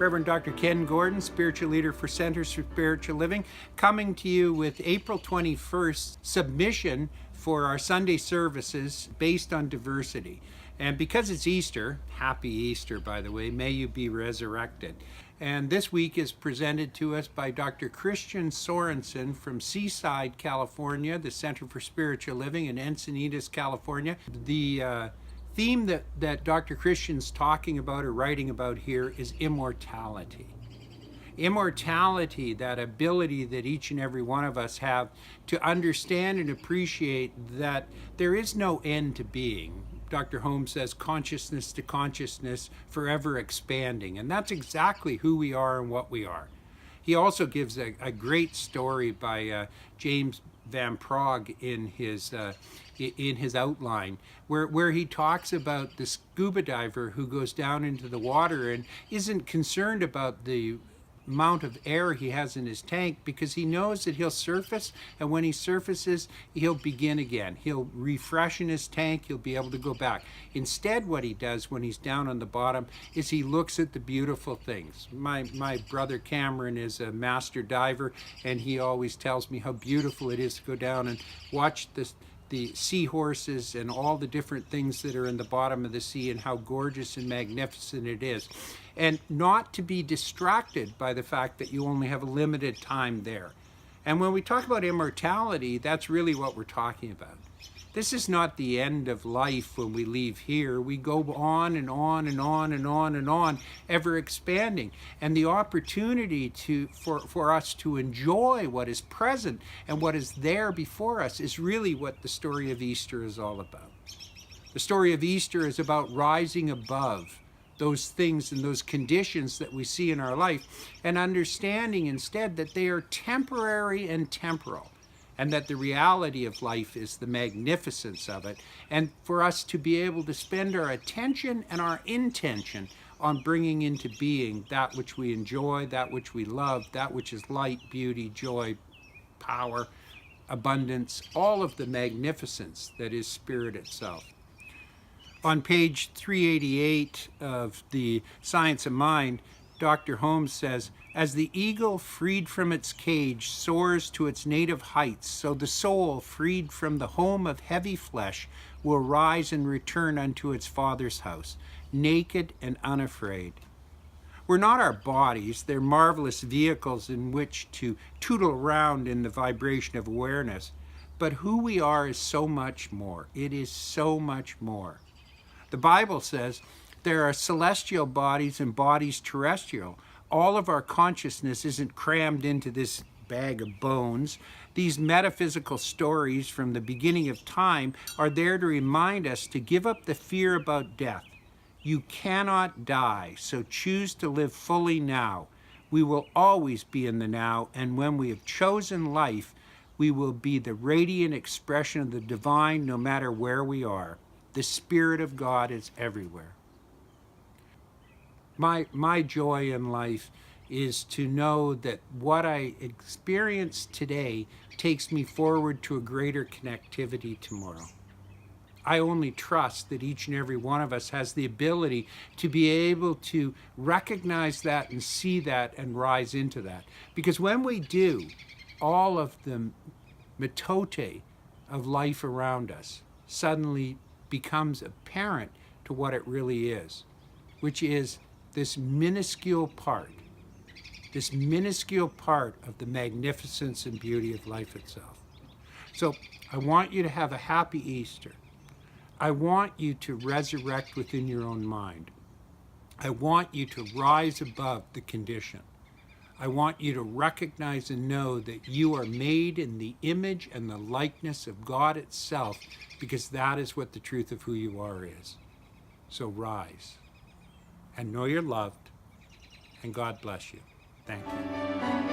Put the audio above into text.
Reverend Dr. Kenn Gordon, spiritual leader for Centers for Spiritual Living, coming to you with April 21st submission for our Sunday services based on diversity. And because it's Easter, happy Easter, by the way, may you be resurrected. And this week is presented to us by Dr. Christian Sorensen from Seaside, California, the Center for Spiritual Living in Encinitas, California. The theme that Dr. Christian's talking about or writing about here is immortality. Immortality, that ability that each and every one of us have to understand and appreciate that there is no end to being. Dr. Holmes says consciousness to consciousness, forever expanding. And that's exactly who we are and what we are. He also gives a great story by James Van Praagh in his outline, where he talks about the scuba diver who goes down into the water and isn't concerned about the amount of air he has in his tank, because he knows that he'll surface, and when he surfaces, he'll begin again. He'll refresh in his tank, he'll be able to go back. Instead, what he does when he's down on the bottom is he looks at the beautiful things. My brother Cameron is a master diver, and he always tells me how beautiful it is to go down and watch the seahorses and all the different things that are in the bottom of the sea, and how gorgeous and magnificent it is. And not to be distracted by the fact that you only have a limited time there. And when we talk about immortality, that's really what we're talking about. This is not the end of life when we leave here. We go on and on and on and on and on, ever expanding. And the opportunity for us to enjoy what is present and what is there before us is really what the story of Easter is all about. The story of Easter is about rising above those things and those conditions that we see in our life, and understanding instead that they are temporary and temporal, and that the reality of life is the magnificence of it, and for us to be able to spend our attention and our intention on bringing into being that which we enjoy, that which we love, that which is light, beauty, joy, power, abundance, all of the magnificence that is spirit itself. On page 388 of the Science of Mind, Dr. Holmes says, "As the eagle freed from its cage soars to its native heights, so the soul freed from the home of heavy flesh will rise and return unto its Father's house, naked and unafraid." We're not our bodies. They're marvelous vehicles in which to tootle around in the vibration of awareness. But who we are is so much more. It is so much more. The Bible says there are celestial bodies and bodies terrestrial. All of our consciousness isn't crammed into this bag of bones. These metaphysical stories from the beginning of time are there to remind us to give up the fear about death. You cannot die, so choose to live fully now. We will always be in the now, and when we have chosen life, we will be the radiant expression of the divine no matter where we are. The Spirit of God is everywhere. My joy in life is to know that what I experience today takes me forward to a greater connectivity tomorrow. I only trust that each and every one of us has the ability to be able to recognize that and see that and rise into that. Because when we do, all of the mitote of life around us suddenly becomes apparent to what it really is, which is this minuscule part of the magnificence and beauty of life itself. So I want you to have a happy Easter. I want you to resurrect within your own mind. I want you to rise above the condition. I want you to recognize and know that you are made in the image and the likeness of God itself, because that is what the truth of who you are is. So rise and know you're loved, and God bless you. Thank you.